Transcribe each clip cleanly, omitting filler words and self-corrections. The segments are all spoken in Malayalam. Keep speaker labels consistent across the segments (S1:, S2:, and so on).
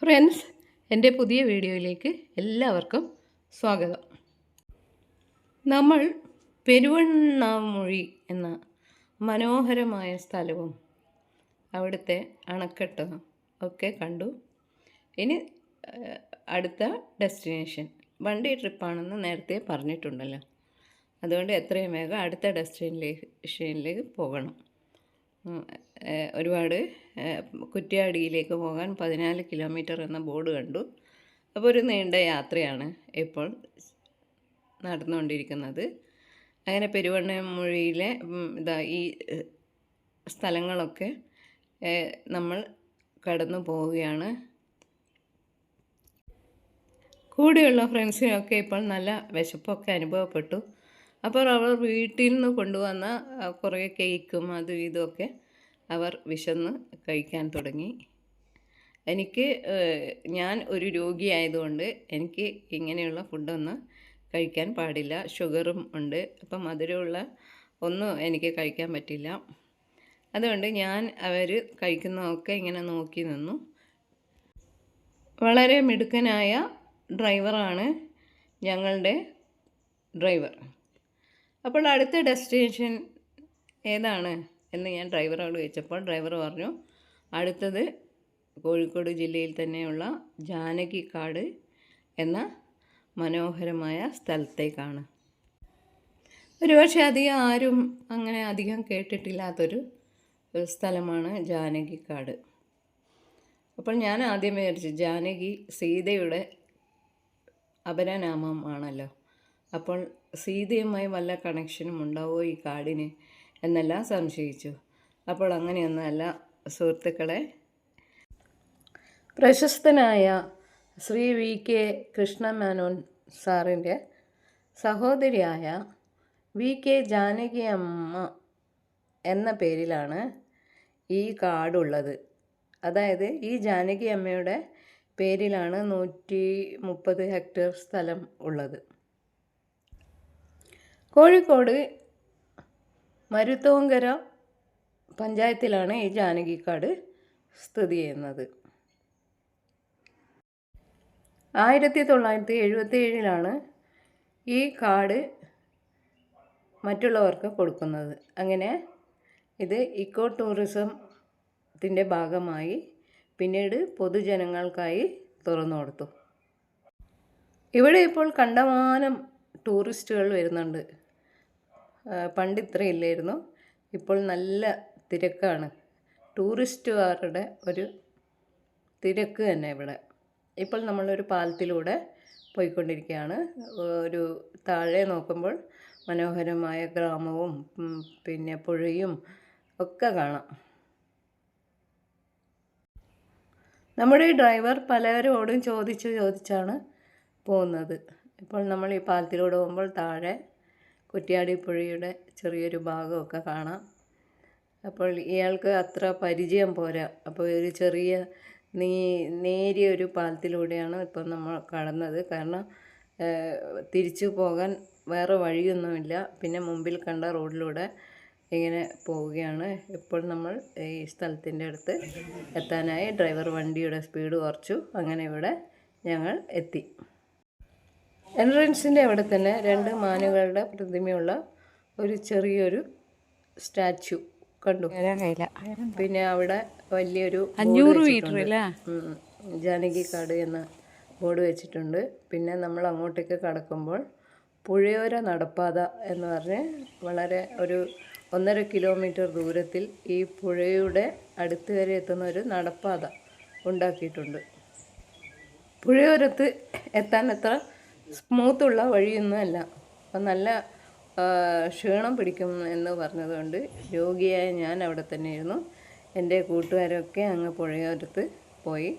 S1: ഫ്രണ്ട്സ്, എൻ്റെ പുതിയ വീഡിയോയിലേക്ക് എല്ലാവർക്കും സ്വാഗതം. നമ്മൾ പെരുവണ്ണാമൊഴി എന്ന മനോഹരമായ സ്ഥലവും അവിടുത്തെ അണക്കെട്ടും ഒക്കെ കണ്ടു. ഇനി അടുത്ത ഡെസ്റ്റിനേഷൻ വണ്ടി ട്രിപ്പാണെന്ന് നേരത്തെ പറഞ്ഞിട്ടുണ്ടല്ലോ. അതുകൊണ്ട് എത്രയും വേഗം അടുത്ത ഡെസ്റ്റിനേഷനിലേക്ക് പോകണം. ഒരുപാട് കുറ്റ്യാടിയിലേക്ക് പോകാൻ 14 കിലോമീറ്റർ എന്ന ബോർഡ് കണ്ടു. അപ്പോൾ ഒരു നീണ്ട യാത്രയാണ് ഇപ്പോൾ നടന്നുകൊണ്ടിരിക്കുന്നത്. അങ്ങനെ പെരുവണ്ണാമൊഴിയിലെ ഈ സ്ഥലങ്ങളൊക്കെ നമ്മൾ കടന്നു പോവുകയാണ്. കൂടെയുള്ള ഫ്രണ്ട്സിനൊക്കെ ഇപ്പോൾ നല്ല വിശപ്പൊക്കെ അനുഭവപ്പെട്ടു. അപ്പോൾ അവർ വീട്ടിൽ നിന്ന് കൊണ്ടുവന്ന കുറേ കേക്കും അതും ഇതുമൊക്കെ അവർ വിശന്ന് കഴിക്കാൻ തുടങ്ങി. ഞാൻ ഒരു രോഗിയായതുകൊണ്ട് എനിക്ക് ഇങ്ങനെയുള്ള ഫുഡൊന്നും കഴിക്കാൻ പാടില്ല. ഷുഗറും ഉണ്ട്. അപ്പം മധുരമുള്ള ഒന്നും എനിക്ക് കഴിക്കാൻ പറ്റില്ല. അതുകൊണ്ട് ഞാൻ അവർ കഴിക്കുന്നതൊക്കെ ഇങ്ങനെ നോക്കി നിന്നു. വളരെ മിടുക്കനായ ഡ്രൈവറാണ് ഞങ്ങളുടെ ഡ്രൈവർ. അപ്പോൾ അടുത്ത ഡെസ്റ്റിനേഷൻ ഏതാണ് എന്ന് ഞാൻ ഡ്രൈവറോട് ചോദിച്ചപ്പോൾ ഡ്രൈവർ പറഞ്ഞു, അടുത്തത് കോഴിക്കോട് ജില്ലയിൽ തന്നെയുള്ള ജാനകിക്കാട് എന്ന മനോഹരമായ സ്ഥലത്തേക്കാണ്. ഒരുപക്ഷെ ആരും അങ്ങനെ അധികം കേട്ടിട്ടില്ലാത്തൊരു സ്ഥലമാണ് ജാനകിക്കാട്. അപ്പോൾ ഞാൻ ആദ്യം വിചാരിച്ചു ജാനകി സീതയുടെ അപരനാമമാണല്ലോ. അപ്പോൾ സീതയുമായി വല്ല കണക്ഷനും ഉണ്ടാവോ ഈ കാടിന് എന്നെല്ലാം സംശയിച്ചു. അപ്പോൾ അങ്ങനെയൊന്നുമല്ല സുഹൃത്തുക്കളെ. പ്രശസ്തനായ ശ്രീ VK കൃഷ്ണമേനോൻ സാറിൻ്റെ സഹോദരിയായ VK ജാനകി അമ്മ എന്ന പേരിലാണ് ഈ കാടുള്ളത്. അതായത് ഈ ജാനകി അമ്മയുടെ പേരിലാണ് 130 ഹെക്ടർ സ്ഥലം ഉള്ളത്. കോഴിക്കോട് മരുത്തോങ്കര പഞ്ചായത്തിലാണ് ഈ ജാനകിക്കാട് സ്ഥിതി ചെയ്യുന്നത്. 1977 ഈ കാട് മറ്റുള്ളവർക്ക് കൊടുക്കുന്നത്. അങ്ങനെ ഇത് ഇക്കോ ടൂറിസത്തിൻ്റെ ഭാഗമായി പിന്നീട് പൊതുജനങ്ങൾക്കായി തുറന്നു കൊടുത്തു. ഇവിടെ ഇപ്പോൾ കണ്ടമാനം ടൂറിസ്റ്റുകൾ വരുന്നുണ്ട്. പണ്ട് ഇത്രയില്ലായിരുന്നു. ഇപ്പോൾ നല്ല തിരക്കാണ്. ടൂറിസ്റ്റുകാരുടെ ഒരു തിരക്ക് തന്നെ ഇവിടെ. ഇപ്പോൾ നമ്മളൊരു പാലത്തിലൂടെ പോയിക്കൊണ്ടിരിക്കുകയാണ്. ഒരു താഴെ നോക്കുമ്പോൾ മനോഹരമായ ഗ്രാമവും പിന്നെ പുഴയും ഒക്കെ കാണാം. നമ്മുടെ ഡ്രൈവർ പലരോടും ചോദിച്ചാണ് പോകുന്നത്. ഇപ്പോൾ നമ്മൾ ഈ പാലത്തിലൂടെ പോകുമ്പോൾ താഴെ കുറ്റ്യാടി പുഴയുടെ ചെറിയൊരു ഭാഗമൊക്കെ കാണാം. അപ്പോൾ ഇയാൾക്ക് അത്ര പരിചയം പോരാ. അപ്പോൾ ഒരു ചെറിയ നേരിയ ഒരു പാലത്തിലൂടെയാണ് ഇപ്പോൾ നമ്മൾ കടന്നത്. കാരണം തിരിച്ചു പോകാൻ വേറെ വഴിയൊന്നുമില്ല. പിന്നെ മുമ്പിൽ കണ്ട റോഡിലൂടെ ഇങ്ങനെ പോവുകയാണ്. ഇപ്പോൾ നമ്മൾ ഈ സ്ഥലത്തിൻ്റെ അടുത്ത് എത്താനായി ഡ്രൈവർ വണ്ടിയുടെ സ്പീഡ് കുറച്ചു. അങ്ങനെ ഇവിടെ ഞങ്ങൾ എത്തി. എൻട്രൻസിൻ്റെ അവിടെ തന്നെ 2 മാനുകളുടെ പ്രതിമയുള്ള ഒരു ചെറിയൊരു സ്റ്റാച്ചു കണ്ടു. പിന്നെ അവിടെ വലിയൊരു 500 മീറ്റർ ജാനകിക്കാട് എന്ന ബോർഡ് വെച്ചിട്ടുണ്ട്. പിന്നെ നമ്മൾ അങ്ങോട്ടേക്ക് കടക്കുമ്പോൾ പുഴയോര നടപ്പാത എന്ന് പറഞ്ഞ് വളരെ ഒരു 1.5 കിലോമീറ്റർ ദൂരത്തിൽ ഈ പുഴയുടെ അടുത്ത് വരെ എത്തുന്ന ഒരു നടപ്പാത ഉണ്ടാക്കിയിട്ടുണ്ട്. പുഴയോരത്ത് എത്താൻ അത്ര സ്മൂത്തുള്ള വഴിയൊന്നുമല്ല. അപ്പം നല്ല ക്ഷീണം പിടിക്കും എന്ന് പറഞ്ഞതുകൊണ്ട് രോഗിയായ ഞാൻ അവിടെ തന്നെയായിരുന്നു. എൻ്റെ കൂട്ടുകാരൊക്കെ അങ്ങ് പുഴയോരത്ത് പോയി.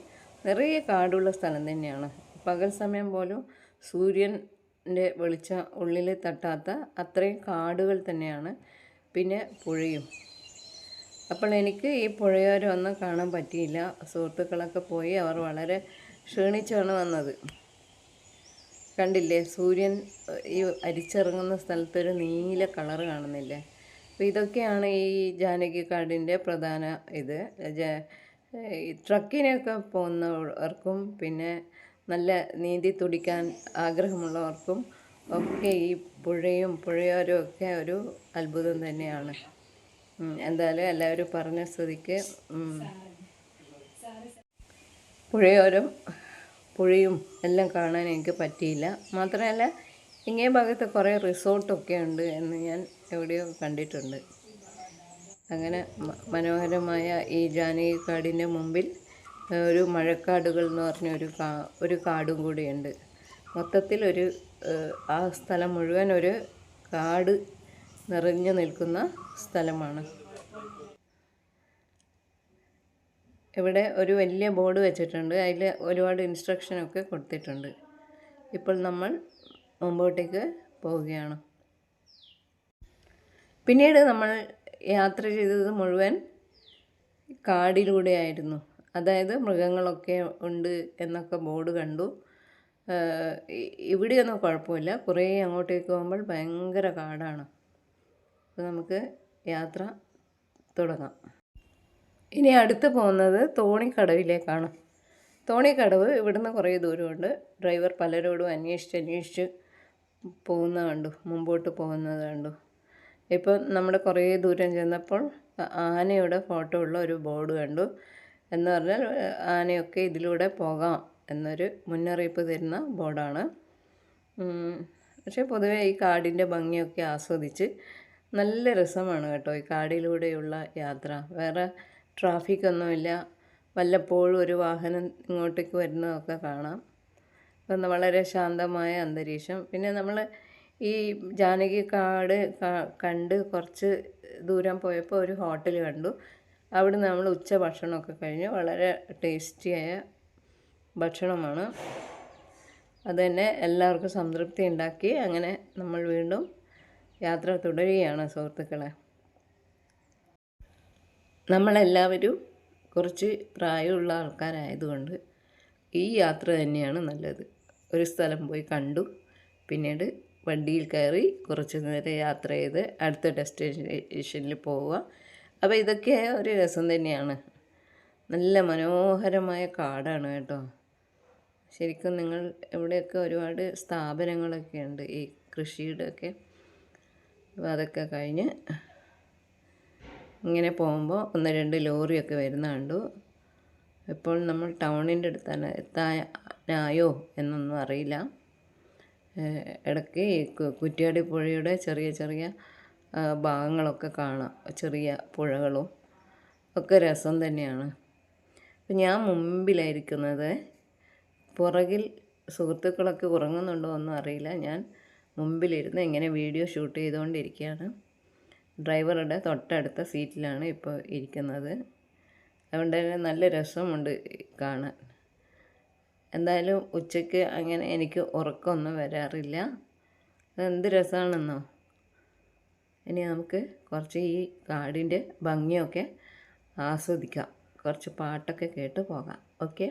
S1: നിറയെ കാടുള്ള സ്ഥലം തന്നെയാണ്. പകൽ സമയം പോലും സൂര്യൻ്റെ വെളിച്ചം ഉള്ളിൽ തട്ടാത്ത അത്രയും കാടുകൾ തന്നെയാണ്. പിന്നെ പുഴയും. അപ്പോൾ എനിക്ക് ഈ പുഴയോരം ഒന്നും കാണാൻ പറ്റിയില്ല. സുഹൃത്തുക്കളൊക്കെ പോയി. അവർ വളരെ ക്ഷീണിച്ചാണ് വന്നത്. കണ്ടില്ലേ, സൂര്യൻ ഈ അരിച്ചിറങ്ങുന്ന സ്ഥലത്തൊരു നീല കളറ് കാണുന്നില്ലേ. അപ്പോൾ ഇതൊക്കെയാണ് ഈ ജാനകിക്കാടിൻ്റെ പ്രധാന ഈ ട്രക്കിനൊക്കെ പോകുന്നവർക്കും പിന്നെ നല്ല നീന്തി തുടിക്കാൻ ആഗ്രഹമുള്ളവർക്കും ഒക്കെ ഈ പുഴയോരവും ഒക്കെ ഒരു അത്ഭുതം തന്നെയാണ്. എന്തായാലും എല്ലാവരും പറഞ്ഞ സ്ഥിതിക്ക് പുഴയും എല്ലാം കാണാൻ എനിക്ക് പറ്റിയില്ല. മാത്രമല്ല ഇങ്ങേ ഭാഗത്ത് കുറേ റിസോർട്ടൊക്കെ ഉണ്ട് എന്ന് ഞാൻ എവിടെയോ കണ്ടിട്ടുണ്ട്. അങ്ങനെ മനോഹരമായ ഈ ജാനകിക്കാടിൻ്റെ മുമ്പിൽ ഒരു മഴക്കാടുകൾ എന്ന് പറഞ്ഞ ഒരു കാടും കൂടിയുണ്ട്. മൊത്തത്തിൽ ആ സ്ഥലം മുഴുവൻ ഒരു കാട് നിറഞ്ഞു നിൽക്കുന്ന സ്ഥലമാണ്. ഇവിടെ ഒരു വലിയ ബോർഡ് വെച്ചിട്ടുണ്ട്. അതിൽ ഒരുപാട് ഇൻസ്ട്രക്ഷനൊക്കെ കൊടുത്തിട്ടുണ്ട്. ഇപ്പോൾ നമ്മൾ മുമ്പോട്ടേക്ക് പോവുകയാണ്. പിന്നീട് നമ്മൾ യാത്ര ചെയ്തത് മുഴുവൻ കാടിലൂടെയായിരുന്നു. അതായത് മൃഗങ്ങളൊക്കെ ഉണ്ട് എന്നൊക്കെ ബോർഡ് കണ്ടു. ഇവിടെയൊന്നും കുഴപ്പമില്ല. കുറേ അങ്ങോട്ടേക്ക് പോകുമ്പോൾ ഭയങ്കര കാടാണ്. അപ്പോൾ നമുക്ക് യാത്ര തുടങ്ങാം. ഇനി അടുത്ത് പോകുന്നത് തോണിക്കടവിലേക്കാണ്. തോണിക്കടവ് ഇവിടുന്ന് കുറേ ദൂരമുണ്ട്. ഡ്രൈവർ പലരോടും അന്വേഷിച്ച് മുമ്പോട്ട് പോകുന്നത് കണ്ടു. ഇപ്പം നമ്മൾ കുറേ ദൂരം ചെന്നപ്പോൾ ആനയുടെ ഫോട്ടോ ഉള്ള ഒരു ബോർഡ് കണ്ടു. എന്ന് പറഞ്ഞാൽ ആനയൊക്കെ ഇതിലൂടെ പോകാം എന്നൊരു മുന്നറിയിപ്പ് തരുന്ന ബോർഡാണ്. പക്ഷേ പൊതുവേ ഈ കാടിൻ്റെ ഭംഗിയൊക്കെ ആസ്വദിച്ച് നല്ല രസമാണ് കേട്ടോ ഈ കാടിലൂടെയുള്ള യാത്ര. വേറെ ട്രാഫിക്കൊന്നുമില്ല. വല്ലപ്പോഴും ഒരു വാഹനം ഇങ്ങോട്ടേക്ക് വരുന്നതൊക്കെ കാണാം. അപ്പം വളരെ ശാന്തമായ അന്തരീക്ഷം. പിന്നെ നമ്മൾ ഈ ജാനകിക്കാട് കണ്ട് കുറച്ച് ദൂരം പോയപ്പോൾ ഒരു ഹോട്ടൽ കണ്ടു. അവിടുന്ന് നമ്മൾ ഭക്ഷണമൊക്കെ കഴിഞ്ഞ് വളരെ ടേസ്റ്റിയായ ഭക്ഷണമാണ്. അതുതന്നെ എല്ലാവർക്കും സംതൃപ്തി ഉണ്ടാക്കി. അങ്ങനെ നമ്മൾ വീണ്ടും യാത്ര തുടരുകയാണ് സുഹൃത്തുക്കളെ. നമ്മളെല്ലാവരും കുറച്ച് പ്രായമുള്ള ആൾക്കാരായതുകൊണ്ട് ഈ യാത്ര തന്നെയാണ് നല്ലത്. ഒരു സ്ഥലം പോയി കണ്ടു, പിന്നീട് വണ്ടിയിൽ കയറി കുറച്ച് നേരം യാത്ര ചെയ്ത് അടുത്ത ഡെസ്റ്റിനേഷനിൽ പോവുക. അപ്പോൾ ഇതൊക്കെ ഒരു രസം തന്നെയാണ്. നല്ല മനോഹരമായ കാടാണ് കേട്ടോ. ശരിക്കും നിങ്ങൾ ഇവിടെയൊക്കെ ഒരുപാട് സ്ഥാപനങ്ങളൊക്കെ ഉണ്ട് ഈ കൃഷിയുടെയൊക്കെ. അപ്പോൾ അതൊക്കെ കഴിഞ്ഞ് ഇങ്ങനെ പോകുമ്പോൾ 1-2 ലോറിയൊക്കെ വരുന്ന കണ്ടു. ഇപ്പോൾ നമ്മൾ ടൗണിൻ്റെ അടുത്താണ്. എത്താനായോ എന്നൊന്നും അറിയില്ല. ഇടയ്ക്ക് ഈ കുറ്റ്യാടി പുഴയുടെ ചെറിയ ഭാഗങ്ങളൊക്കെ കാണാം. ചെറിയ പുഴകളും ഒക്കെ രസം തന്നെയാണ്. അപ്പം ഞാൻ മുമ്പിലായിരിക്കുന്നത്. പുറകിൽ സുഹൃത്തുക്കളൊക്കെ ഉറങ്ങുന്നുണ്ടോ ഒന്നും അറിയില്ല. ഞാൻ മുമ്പിലിരുന്ന് ഇങ്ങനെ വീഡിയോ ഷൂട്ട് ചെയ്തുകൊണ്ടിരിക്കുകയാണ്. ഡ്രൈവറുടെ തൊട്ടടുത്ത സീറ്റിലാണ് ഇപ്പോൾ ഇരിക്കുന്നത്. അതുകൊണ്ട് തന്നെ നല്ല രസമുണ്ട് കാണാൻ. എന്തായാലും ഉച്ചയ്ക്ക് അങ്ങനെ എനിക്ക് ഉറക്കമൊന്നും വരാറില്ല. അതെന്ത് രസമാണെന്നോ. ഇനി നമുക്ക് കുറച്ച് ഈ കാടിൻ്റെ ഭംഗിയൊക്കെ ആസ്വദിക്കാം. കുറച്ച് പാട്ടൊക്കെ കേട്ട് പോകാം. ഓക്കെ.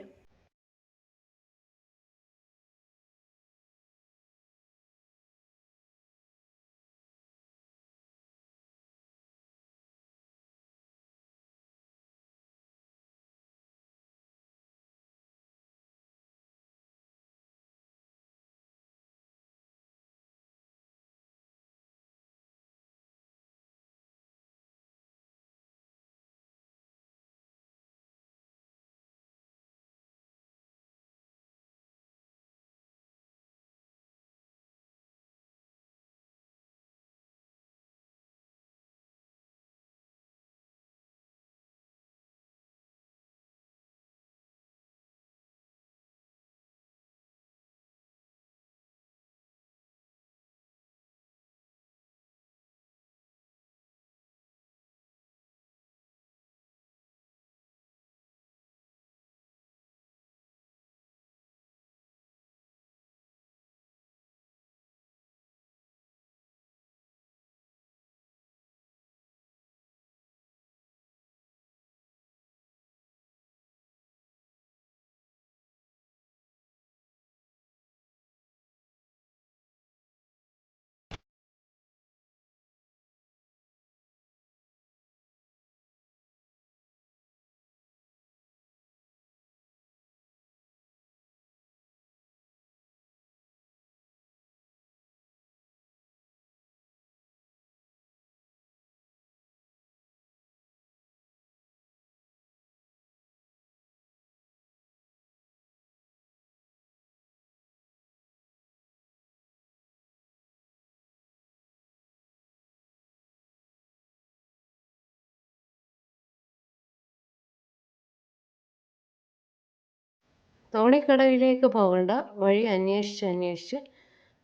S1: തോണിക്കടവിലേക്ക് പോകേണ്ട വഴി അന്വേഷിച്ച്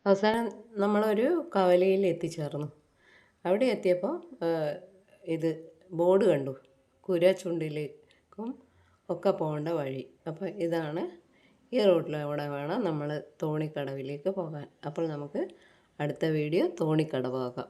S1: അവസാനം നമ്മളൊരു കവലയിൽ എത്തിച്ചേർന്നു. അവിടെ എത്തിയപ്പോൾ ഇത് ബോർഡ് കണ്ടു, കുരച്ചുണ്ടിലേക്കും ഒക്കെ പോകേണ്ട വഴി. അപ്പോൾ ഇതാണ്, ഈ റൂട്ടിലൂടെ വേണം നമ്മൾ തോണിക്കടവിലേക്ക് പോകാൻ. അപ്പോൾ നമുക്ക് അടുത്ത വീഡിയോ തോണിക്കടവ് ആകാം.